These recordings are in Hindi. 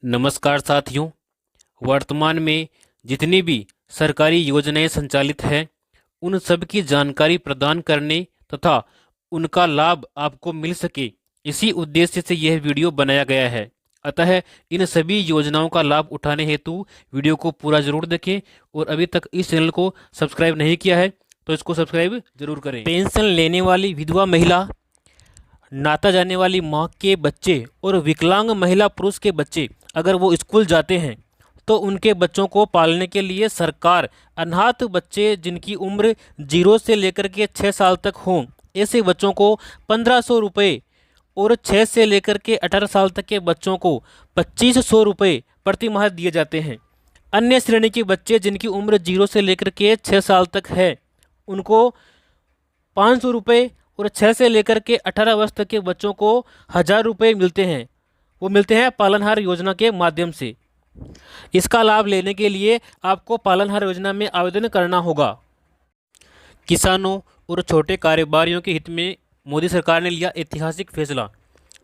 नमस्कार साथियों। वर्तमान में जितनी भी सरकारी योजनाएं संचालित हैं उन सब की जानकारी प्रदान करने तथा उनका लाभ आपको मिल सके, इसी उद्देश्य से यह वीडियो बनाया गया है। अतः इन सभी योजनाओं का लाभ उठाने हेतु वीडियो को पूरा जरूर देखें और अभी तक इस चैनल को सब्सक्राइब नहीं किया है तो इसको सब्सक्राइब जरूर करें। पेंशन लेने वाली विधवा महिला, नाता जाने वाली माँ के बच्चे और विकलांग महिला पुरुष के बच्चे अगर वो स्कूल जाते हैं तो उनके बच्चों को पालने के लिए सरकार अनाथ बच्चे जिनकी उम्र 0 से लेकर के 6 साल तक हों, ऐसे बच्चों को 1500 रुपये और 6 से लेकर के 18 साल तक के बच्चों को 2500 रुपये प्रति माह दिए जाते हैं। अन्य श्रेणी के बच्चे जिनकी उम्र 0 से लेकर के 6 साल तक है उनको 500 रुपये और 6 से लेकर के 18 वर्ष तक के बच्चों को 1000 रुपये मिलते हैं। वो मिलते हैं पालनहार योजना के माध्यम से। इसका लाभ लेने के लिए आपको पालनहार योजना में आवेदन करना होगा। किसानों और छोटे कारोबारियों के हित में मोदी सरकार ने लिया ऐतिहासिक फैसला।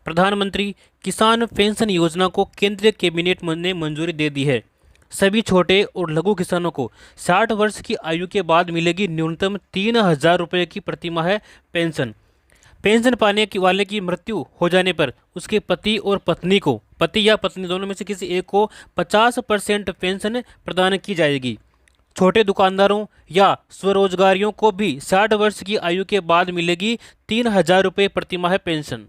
प्रधानमंत्री किसान पेंशन योजना को केंद्रीय कैबिनेट ने मंजूरी दे दी है। सभी छोटे और लघु किसानों को 60 वर्ष की आयु के बाद मिलेगी न्यूनतम 3000 रुपये की प्रतिमाह पेंशन। पेंशन पाने वाले की मृत्यु हो जाने पर उसके पति और पत्नी को, पति या पत्नी दोनों में से किसी एक को 50% पेंशन प्रदान की जाएगी। छोटे दुकानदारों या स्वरोजगारियों को भी 60 वर्ष की आयु के बाद मिलेगी 3000 रुपये प्रतिमाह पेंशन।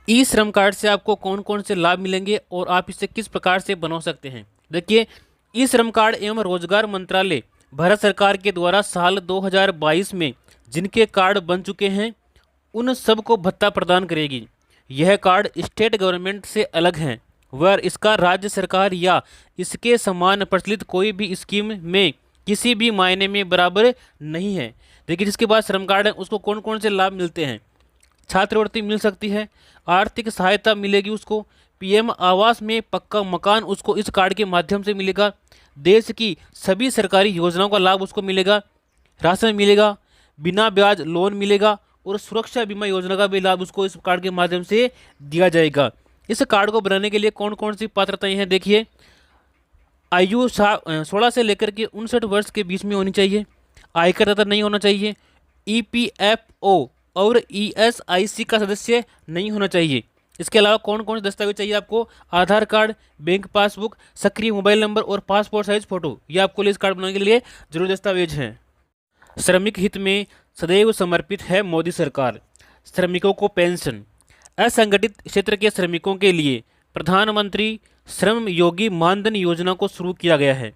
ई श्रम कार्ड से आपको कौन कौन से लाभ मिलेंगे और आप इसे किस प्रकार से बना सकते हैं। देखिए, ई श्रम कार्ड एवं रोजगार मंत्रालय भारत सरकार के द्वारा साल 2022 में जिनके कार्ड बन चुके हैं उन सब को भत्ता प्रदान करेगी। यह कार्ड स्टेट गवर्नमेंट से अलग हैं, वह इसका राज्य सरकार या इसके समान प्रचलित कोई भी स्कीम में किसी भी मायने में बराबर नहीं है। देखिए, जिसके पास श्रम कार्ड है उसको कौन कौन से लाभ मिलते हैं। छात्रवृत्ति मिल सकती है, आर्थिक सहायता मिलेगी उसको, पीएम आवास में पक्का मकान उसको इस कार्ड के माध्यम से मिलेगा, देश की सभी सरकारी योजनाओं का लाभ उसको मिलेगा, राशन मिलेगा, बिना ब्याज लोन मिलेगा और सुरक्षा बीमा योजना का भी लाभ उसको इस कार्ड के माध्यम से दिया जाएगा। इस कार्ड को बनाने के लिए कौन कौन सी पात्रताएं हैं। देखिए, आयु 16 से लेकर के 59 वर्ष के बीच में होनी चाहिए, आयकर दाता नहीं होना चाहिए, ईपीएफओ और ईएसआईसी का सदस्य नहीं होना चाहिए। इसके अलावा कौन कौन से दस्तावेज चाहिए आपको। आधार कार्ड, बैंक पासबुक, सक्रिय मोबाइल नंबर और पासपोर्ट साइज फोटो, ये आपको इस कार्ड बनाने के लिए जरूरी दस्तावेज हैं। श्रमिक हित में सदैव समर्पित है मोदी सरकार। श्रमिकों को पेंशन। असंगठित क्षेत्र के श्रमिकों के लिए प्रधानमंत्री श्रम योगी मानधन योजना को शुरू किया गया है।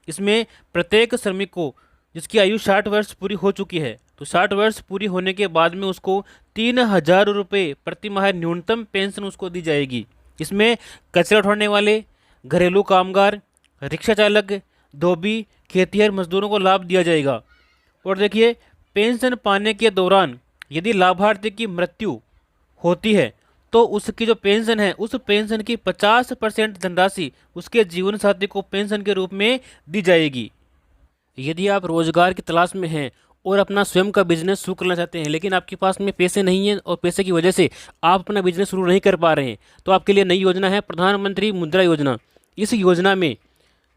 इसमें प्रत्येक श्रमिक को जिसकी आयु 60 वर्ष पूरी हो चुकी है तो 60 वर्ष पूरी होने के बाद में उसको 3000 रुपये प्रति माह न्यूनतम पेंशन उसको दी जाएगी। इसमें कचरा उठाने वाले, घरेलू कामगार, रिक्शा चालक, धोबी, खेतिहर मजदूरों को लाभ दिया जाएगा। और देखिए, पेंशन पाने के दौरान यदि लाभार्थी की मृत्यु होती है तो उसकी जो पेंशन है उस पेंशन की 50% धनराशि उसके जीवन साथी को पेंशन के रूप में दी जाएगी। यदि आप रोजगार की तलाश में हैं और अपना स्वयं का बिजनेस शुरू करना चाहते हैं लेकिन आपके पास में पैसे नहीं हैं और पैसे की वजह से आप अपना बिजनेस शुरू नहीं कर पा रहे हैं तो आपके लिए नई योजना है प्रधानमंत्री मुद्रा योजना। इस योजना में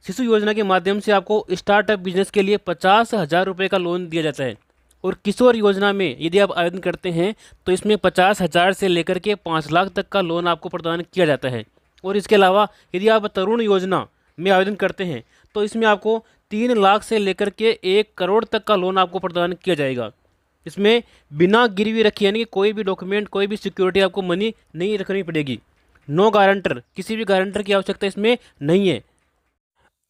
शिशु योजना के माध्यम से आपको स्टार्टअप बिजनेस के लिए 50,000 रुपये का लोन दिया जाता है। और किशोर योजना में यदि आप आवेदन करते हैं तो इसमें 50,000 से लेकर के 5 लाख तक का लोन आपको प्रदान किया जाता है। और इसके अलावा यदि आप तरुण योजना में आवेदन करते हैं तो इसमें आपको 3 लाख से लेकर के 1 करोड़ तक का लोन आपको प्रदान किया जाएगा। इसमें बिना गिरवी रखे यानी कि कोई भी डॉक्यूमेंट, कोई भी सिक्योरिटी आपको मनी नहीं रखनी पड़ेगी। नो गारंटर, किसी भी गारंटर की आवश्यकता इसमें नहीं है।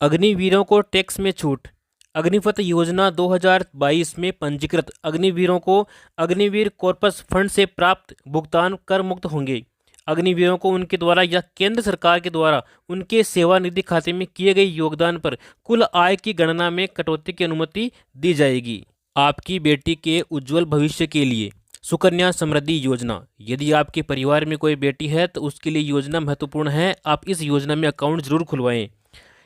अग्निवीरों को टैक्स में छूट। अग्निपथ योजना 2022 में पंजीकृत अग्निवीरों को अग्निवीर कॉर्पस फंड से प्राप्त भुगतान कर मुक्त होंगे। अग्निवीरों को उनके द्वारा या केंद्र सरकार के द्वारा उनके सेवानिधि खाते में किए गए योगदान पर कुल आय की गणना में कटौती की अनुमति दी जाएगी। आपकी बेटी के उज्जवल भविष्य के लिए सुकन्या समृद्धि योजना। यदि आपके परिवार में कोई बेटी है तो उसके लिए योजना महत्वपूर्ण है। आप इस योजना में अकाउंट जरूर खुलवाएं।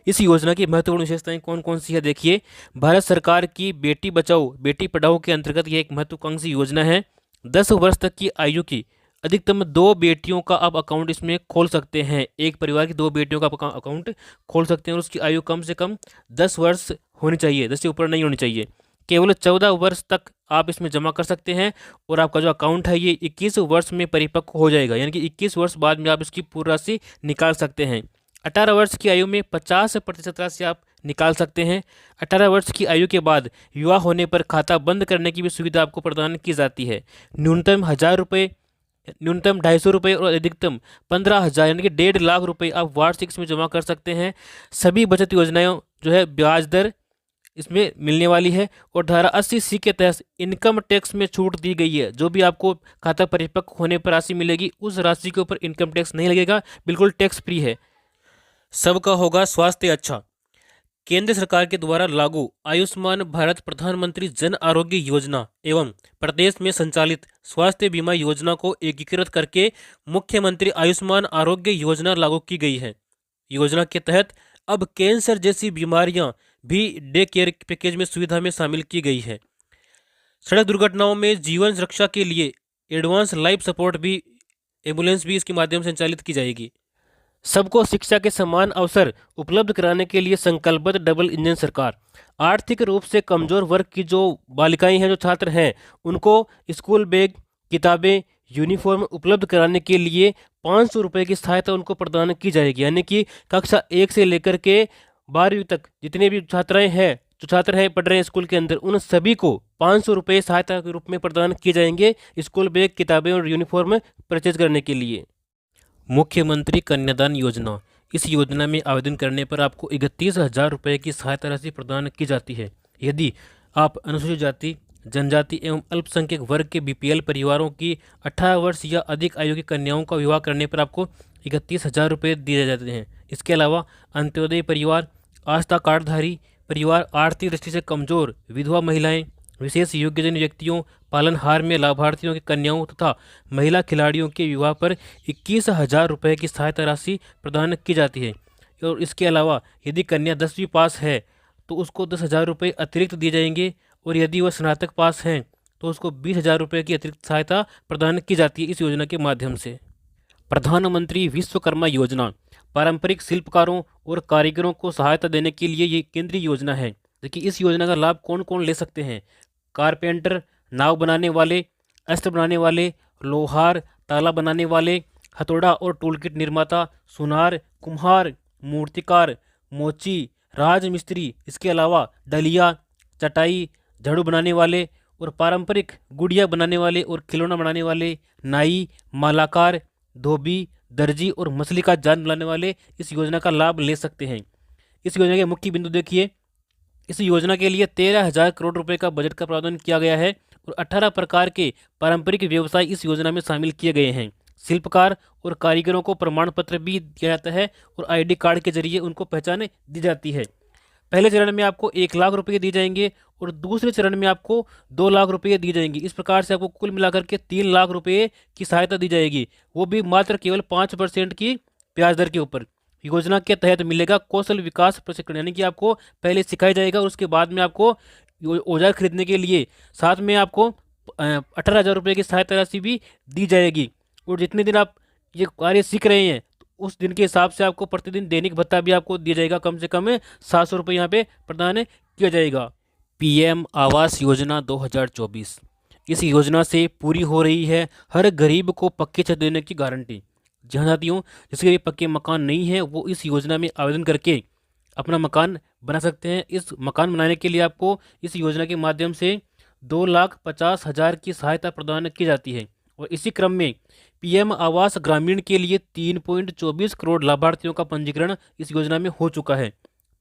इस योजना की महत्वपूर्ण विशेषताएं कौन कौन सी है। देखिए, भारत सरकार की बेटी बचाओ बेटी पढ़ाओ के अंतर्गत यह एक महत्वाकांक्षी योजना है। 10 वर्ष तक की आयु की अधिकतम 2 बेटियों का आप अकाउंट इसमें खोल सकते हैं। एक परिवार की 2 बेटियों का आप अकाउंट खोल सकते हैं और उसकी आयु कम से कम 10 वर्ष होनी चाहिए, 10 से ऊपर नहीं होनी चाहिए। केवल 14 वर्ष तक आप इसमें जमा कर सकते हैं और आपका जो अकाउंट है ये 21 वर्ष में परिपक्व हो जाएगा, यानी कि 21 वर्ष बाद में आप इसकी पूरी राशि निकाल सकते हैं। 18 वर्ष की आयु में 50% राशि आप निकाल सकते हैं। 18 वर्ष की आयु के बाद विवाह होने पर खाता बंद करने की भी सुविधा आपको प्रदान की जाती है। न्यूनतम 1,000 रुपये, न्यूनतम 250 रुपये और अधिकतम 15,000 यानी कि 1.5 लाख रुपये आप वार्षिक इसमें जमा कर सकते हैं। सभी बचत योजनाएं जो है ब्याज दर इसमें मिलने वाली है और धारा 80C के तहत इनकम टैक्स में छूट दी गई है। जो भी आपको खाता परिपक्व होने पर राशि मिलेगी उस राशि के ऊपर इनकम टैक्स नहीं लगेगा, बिल्कुल टैक्स फ्री है। सबका होगा स्वास्थ्य अच्छा। केंद्र सरकार के द्वारा लागू आयुष्मान भारत प्रधानमंत्री जन आरोग्य योजना एवं प्रदेश में संचालित स्वास्थ्य बीमा योजना को एकीकृत करके मुख्यमंत्री आयुष्मान आरोग्य योजना लागू की गई है। योजना के तहत अब कैंसर जैसी बीमारियां भी डे केयर पैकेज में सुविधा में शामिल की गई है। सड़क दुर्घटनाओं में जीवन रक्षा के लिए एडवांस लाइफ सपोर्ट भी एम्बुलेंस भी इसके माध्यम से संचालित की जाएगी। सबको शिक्षा के समान अवसर उपलब्ध कराने के लिए संकल्पबद्ध डबल इंजन सरकार। आर्थिक रूप से कमजोर वर्ग की जो बालिकाएं हैं, जो छात्र हैं, उनको स्कूल बैग, किताबें, यूनिफॉर्म उपलब्ध कराने के लिए 500 रुपये की सहायता उनको प्रदान की जाएगी। यानी कि कक्षा 1 से लेकर के 12वीं तक जितने भी छात्राएं हैं, जो छात्र हैं पढ़ रहे हैं स्कूल के अंदर, उन सभी को 500 रुपये सहायता के रूप में प्रदान किए जाएंगे स्कूल बैग, किताबें और यूनिफॉर्म परचेज करने के लिए। मुख्यमंत्री कन्यादान योजना, इस योजना में आवेदन करने पर आपको 31,000 रुपये की सहायता राशि प्रदान की जाती है। यदि आप अनुसूचित जाति, जनजाति एवं अल्पसंख्यक वर्ग के BPL परिवारों की 18 वर्ष या अधिक आयु की कन्याओं का विवाह करने पर आपको 31,000 रुपये दिए जाते हैं। इसके अलावा अंत्योदय परिवार, आस्था कार्डधारी परिवार, आर्थिक दृष्टि से कमजोर विधवा महिलाएं, विशेष योग्यजन व्यक्तियों, पालनहार में लाभार्थियों की कन्याओं तथा महिला खिलाड़ियों के विवाह पर 21,000 रुपये की सहायता राशि प्रदान की जाती है। और इसके अलावा यदि कन्या 10वीं पास है तो उसको 10,000 रुपये अतिरिक्त दिए जाएंगे और यदि वह स्नातक पास हैं तो उसको 20,000 रुपये की अतिरिक्त सहायता प्रदान की जाती है इस योजना के माध्यम से। प्रधानमंत्री विश्वकर्मा योजना, पारंपरिक शिल्पकारों और कारीगरों को सहायता देने के लिए ये केंद्रीय योजना है। देखिए इस योजना का लाभ कौन कौन ले सकते हैं। कारपेंटर, नाव बनाने वाले, अस्त्र बनाने वाले, लोहार, ताला बनाने वाले, हथौड़ा और टूलकिट निर्माता, सुनार, कुम्हार, मूर्तिकार, मोची, राजमिस्त्री, इसके अलावा डलिया, चटाई, झाड़ू बनाने वाले और पारंपरिक गुड़िया बनाने वाले और खिलौना बनाने वाले, नाई, मालाकार, धोबी, दर्जी और मछली का जाल बनाने वाले इस योजना का लाभ ले सकते हैं। इस योजना के मुख्य बिंदु देखिए, इस योजना के लिए 13,000 करोड़ रुपए का बजट का प्रावधान किया गया है और 18 प्रकार के पारंपरिक व्यवसाय इस योजना में शामिल किए गए हैं। शिल्पकार और कारीगरों को प्रमाण पत्र भी दिया जाता है और ID कार्ड के जरिए उनको पहचान दी जाती है। पहले चरण में आपको 1 लाख रुपये दिए जाएंगे और दूसरे चरण में आपको 2 लाख रुपये दिए जाएंगे। इस प्रकार से आपको कुल मिलाकर के 3 लाख रुपये की सहायता दी जाएगी, वो भी मात्र केवल 5% की ब्याज दर के ऊपर। योजना के तहत मिलेगा कौशल विकास प्रशिक्षण, यानी कि आपको पहले सिखाया जाएगा और उसके बाद में आपको औजार खरीदने के लिए साथ में आपको 18,000 रुपये की सहायता राशि भी दी जाएगी। और जितने दिन आप ये कार्य सीख रहे हैं तो उस दिन के हिसाब से आपको प्रतिदिन दैनिक भत्ता भी आपको दिया जाएगा, कम से कम 700 रुपये यहाँ पे प्रदान किया जाएगा। PM आवास योजना 2024, इस योजना से पूरी हो रही है हर गरीब को पक्की छत देने की गारंटी। जहाँ साथियों जिसके भी पक्के मकान नहीं है वो इस योजना में आवेदन करके अपना मकान बना सकते हैं। इस मकान बनाने के लिए आपको इस योजना के माध्यम से 2,50,000 की सहायता प्रदान की जाती है। और इसी क्रम में PM आवास ग्रामीण के लिए 3.24 करोड़ लाभार्थियों का पंजीकरण इस योजना में हो चुका है।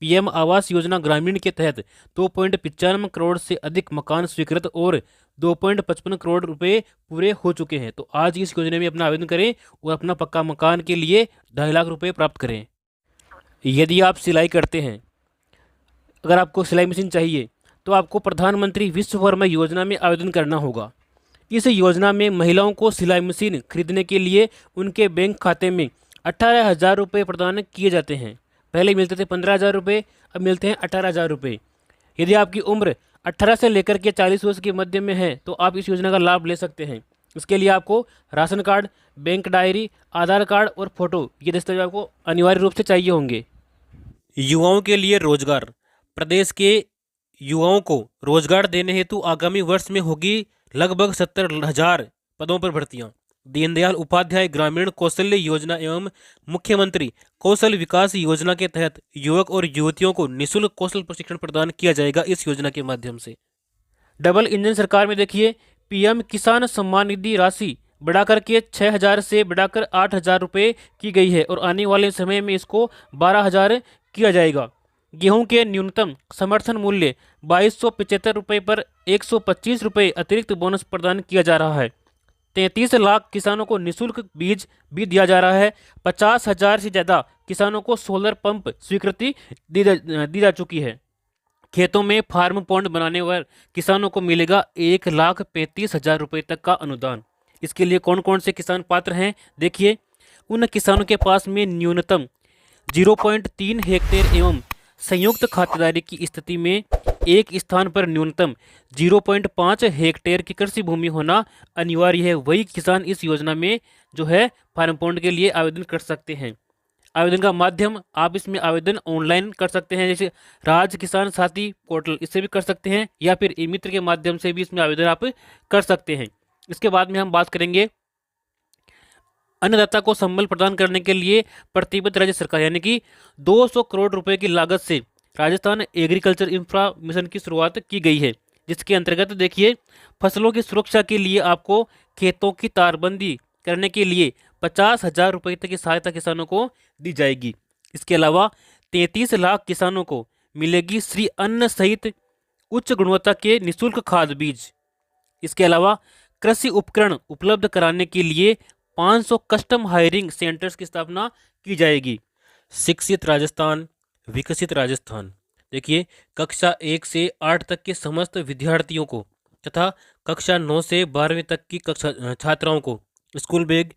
PM आवास योजना ग्रामीण के तहत 2.95 करोड़ से अधिक मकान स्वीकृत और 2.55 करोड़ रुपए पूरे हो चुके हैं। तो आज इस योजना में अपना आवेदन करें और अपना पक्का मकान के लिए 2.5 लाख रुपए प्राप्त करें। यदि आप सिलाई करते हैं, अगर आपको सिलाई मशीन चाहिए तो आपको प्रधानमंत्री विश्वकर्मा योजना में आवेदन करना होगा। इस योजना में महिलाओं को सिलाई मशीन खरीदने के लिए उनके बैंक खाते में 18,000 रुपये प्रदान किए जाते हैं। पहले मिलते थे 15,000 रुपये, अब मिलते हैं 18,000 रुपये। यदि आपकी उम्र 18 से लेकर के 40 वर्ष के मध्य में है तो आप इस योजना का लाभ ले सकते हैं। इसके लिए आपको राशन कार्ड, बैंक डायरी, आधार कार्ड और फोटो, ये दस्तावेज आपको अनिवार्य रूप से चाहिए होंगे। युवाओं के लिए रोजगार। प्रदेश के युवाओं को रोजगार देने हेतु आगामी वर्ष में होगी लगभग 70,000 पदों पर भर्तियां। दीनदयाल उपाध्याय ग्रामीण कौशल्य योजना एवं मुख्यमंत्री कौशल विकास योजना के तहत युवक और युवतियों को निःशुल्क कौशल प्रशिक्षण प्रदान किया जाएगा इस योजना के माध्यम से। डबल इंजन सरकार में देखिए, पीएम किसान सम्मान निधि राशि बढ़ाकर के 6,000 से बढ़ाकर 8,000 रुपये की गई है और आने वाले समय में इसको 12,000 किया जाएगा। गेहूं के न्यूनतम समर्थन मूल्य 2,275 रुपये पर 125 रुपये अतिरिक्त बोनस प्रदान किया जा रहा है। 33 लाख किसानों को निःशुल्क बीज भी दिया जा रहा है। 50,000 से ज़्यादा किसानों को सोलर पंप स्वीकृति दी जा चुकी है। खेतों में फार्म पॉन्ड बनाने पर किसानों को मिलेगा 1,35,000 रुपये तक का अनुदान। इसके लिए कौन कौन से किसान पात्र हैं, देखिए, उन किसानों के पास में न्यूनतम 0.3 हेक्टेयर एवं संयुक्त खातेदारी की स्थिति में एक स्थान पर न्यूनतम 0.5 हेक्टेयर की कृषि भूमि होना अनिवार्य है। वही किसान इस योजना में जो है फार्म पॉन्ड के लिए आवेदन कर सकते हैं। आवेदन का माध्यम, आप इसमें आवेदन ऑनलाइन कर सकते हैं, जैसे राज्य किसान साथी पोर्टल, इससे भी कर सकते हैं, या फिर ई मित्र के माध्यम से भी इसमें आवेदन आप कर सकते हैं। इसके बाद में हम बात करेंगे अन्नदाता को संबल प्रदान करने के लिए प्रतिबद्ध राज्य सरकार, यानी कि 200 करोड़ रुपए की लागत से राजस्थान एग्रीकल्चर इंफ्रा मिशन की शुरुआत की गई है, जिसके अंतर्गत देखिए, फसलों की सुरक्षा के लिए आपको खेतों की तारबंदी करने के लिए 50,000 रुपये तक की सहायता किसानों को दी जाएगी। इसके अलावा 33 लाख किसानों को मिलेगी श्री अन्न सहित उच्च गुणवत्ता के निःशुल्क खाद बीज। इसके अलावा कृषि उपकरण उपलब्ध कराने के लिए 500 कस्टम हायरिंग सेंटर्स की स्थापना की जाएगी। शिक्षित राजस्थान, विकसित राजस्थान। देखिए, कक्षा 1 से 8 तक के समस्त विद्यार्थियों को तथा कक्षा 9 से 12वीं तक की कक्षा छात्राओं को स्कूल बैग,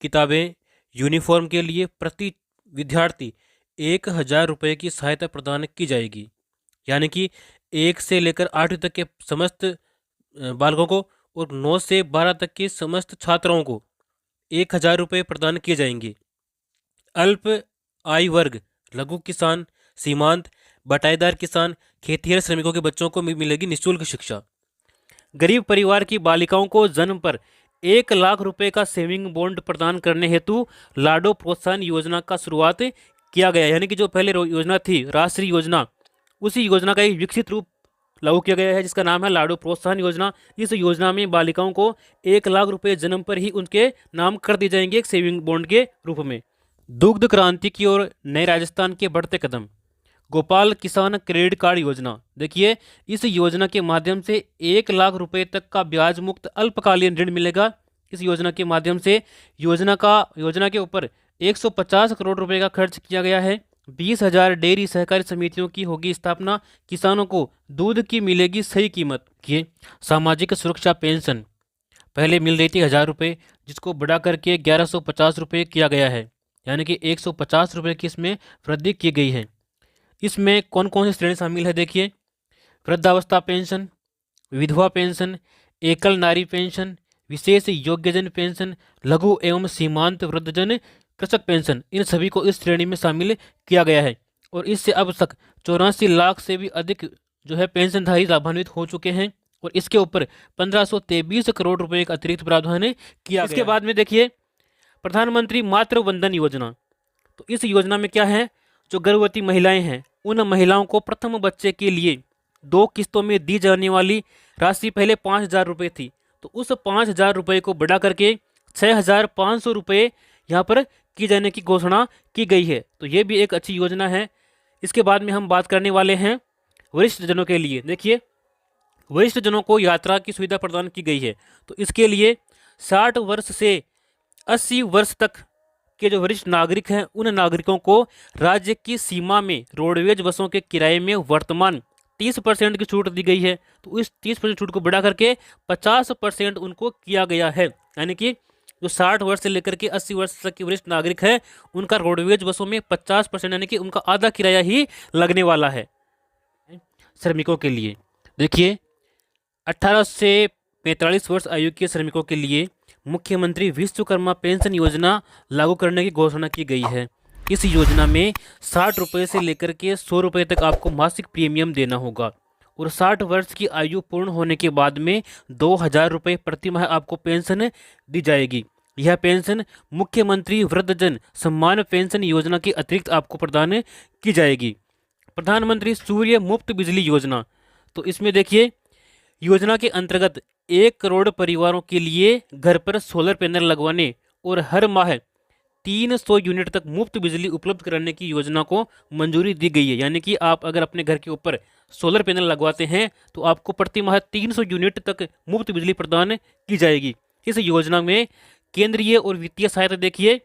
किताबें, यूनिफॉर्म के लिए प्रति विद्यार्थी 1,000 रुपये की सहायता प्रदान की जाएगी। यानी कि 1 से लेकर 8वीं तक के समस्त बालकों को और 9 से 12 तक के समस्त छात्राओं को 1,000 रुपये प्रदान किए जाएंगे। अल्प आय वर्ग, लघु किसान, सीमांत, बटाईदार किसान, खेतिहर श्रमिकों के बच्चों को मिलेगी निःशुल्क शिक्षा। गरीब परिवार की बालिकाओं को जन्म पर 1 लाख रुपए का सेविंग बॉन्ड प्रदान करने हेतु लाडो प्रोत्साहन योजना का शुरुआत किया गया। यानी कि जो पहले योजना थी राष्ट्रीय योजना, उसी योजना का एक विकसित रूप लागू किया गया है, जिसका नाम है लाडो प्रोत्साहन योजना। इस योजना में बालिकाओं को 1 लाख रुपए जन्म पर ही उनके नाम कर दिए जाएंगे एक सेविंग बॉन्ड के रूप में। दुग्ध क्रांति की ओर नए राजस्थान के बढ़ते कदम। गोपाल किसान क्रेडिट कार्ड योजना। देखिए, इस योजना के माध्यम से 1 लाख रुपए तक का ब्याज मुक्त अल्पकालीन ऋण मिलेगा। इस योजना के माध्यम से योजना के ऊपर 150 करोड़ रुपए का खर्च किया गया है। 20,000 डेयरी सहकारी समितियों की होगी स्थापना। किसानों को दूध की मिलेगी सही कीमत। ये सामाजिक सुरक्षा पेंशन पहले मिल रही थी 1,000 रुपये, जिसको बढ़ा करके 1,150 रुपये किया गया है, यानी कि 150 रुपये की इसमें वृद्धि की गई है। इसमें कौन कौन सी श्रेणी शामिल है, देखिए, वृद्धावस्था पेंशन, विधवा पेंशन, एकल नारी पेंशन, विशेष योग्यजन पेंशन, लघु एवं सीमांत वृद्धजन कृषक पेंशन, इन सभी को इस श्रेणी में शामिल किया गया है। और इससे अब तक 84 लाख से भी अधिक जो है पेंशनधारी लाभान्वित हो चुके हैं और इसके ऊपर 1,523 करोड़ रुपए का अतिरिक्त प्रावधान किया। इसके बाद में देखिए, प्रधानमंत्री मातृ वंदन योजना। तो इस योजना में क्या है, जो गर्भवती महिलाएं हैं उन महिलाओं को प्रथम बच्चे के लिए 2 किस्तों में दी जाने वाली राशि पहले 5,000 रुपये थी, तो उस 5,000 रुपये को बढ़ा करके 6,500 रुपये यहाँ पर की जाने की घोषणा की गई है। तो ये भी एक अच्छी योजना है। इसके बाद में हम बात करने वाले हैं वरिष्ठ जनों के लिए। देखिए, वरिष्ठ जनों को यात्रा की सुविधा प्रदान की गई है। तो इसके लिए 60 वर्ष से 80 वर्ष तक के जो वरिष्ठ नागरिक हैं उन नागरिकों को राज्य की सीमा में रोडवेज बसों के किराए में वर्तमान 30% की छूट दी गई है। तो इस 30% छूट को बढ़ा करके 50% उनको किया गया है। यानी कि जो 60 वर्ष से लेकर के 80 वर्ष तक के वरिष्ठ नागरिक हैं उनका रोडवेज बसों में 50%, यानी कि उनका आधा किराया ही लगने वाला है। श्रमिकों के लिए देखिए, 18 से 45 वर्ष आयु के श्रमिकों के लिए मुख्यमंत्री विश्वकर्मा पेंशन योजना लागू करने की घोषणा की गई है। इस योजना में 60 रुपये से लेकर के 100 रुपये तक आपको मासिक प्रीमियम देना होगा और 60 वर्ष की आयु पूर्ण होने के बाद में 2,000 रुपये प्रति माह आपको पेंशन दी जाएगी। यह पेंशन मुख्यमंत्री वृद्धजन सम्मान पेंशन योजना के अतिरिक्त आपको प्रदान की जाएगी। प्रधानमंत्री सूर्य मुफ्त बिजली योजना, तो इसमें देखिए योजना के अंतर्गत 1 करोड़ परिवारों के लिए घर पर सोलर पैनल लगवाने और हर माह 300 यूनिट तक मुफ्त बिजली उपलब्ध कराने की योजना को मंजूरी दी गई है। यानी कि आप अगर अपने घर के ऊपर सोलर पैनल लगवाते हैं तो आपको प्रति माह 300 यूनिट तक मुफ्त बिजली प्रदान की जाएगी। इस योजना में केंद्रीय और वित्तीय सहायता देखिए,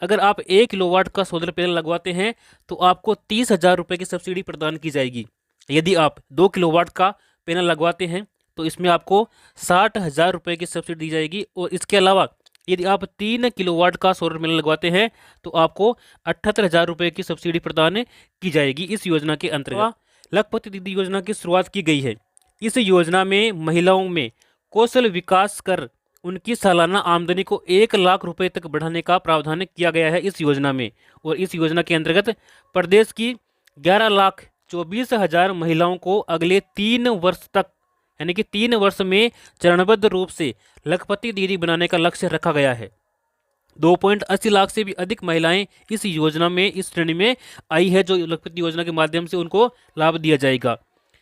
अगर आप 1 किलोवाट का सोलर पैनल लगवाते हैं तो आपको 30,000 रुपये की सब्सिडी प्रदान की जाएगी। यदि आप 2 किलोवाट का पैनल लगवाते हैं तो इसमें आपको 60,000 रुपये की सब्सिडी दी जाएगी। और इसके अलावा यदि आप 3 किलोवाट का सोलर पैनल लगवाते हैं तो आपको 78,000 रुपये की सब्सिडी प्रदान की जाएगी। इस योजना के अंतर्गत लखपति दीदी योजना की शुरुआत की गई है। इस योजना में महिलाओं में कौशल विकास कर उनकी सालाना आमदनी को 1 लाख रुपए तक बढ़ाने का प्रावधान किया गया है इस योजना में। और इस योजना के अंतर्गत प्रदेश की 11,24,000 महिलाओं को अगले 3 वर्ष तक, यानी कि 3 वर्ष में चरणबद्ध रूप से लखपति दीदी बनाने का लक्ष्य रखा गया है। 2.80 लाख से भी अधिक महिलाएं इस योजना में, इस श्रेणी में आई है जो लखपति योजना के माध्यम से उनको लाभ दिया जाएगा।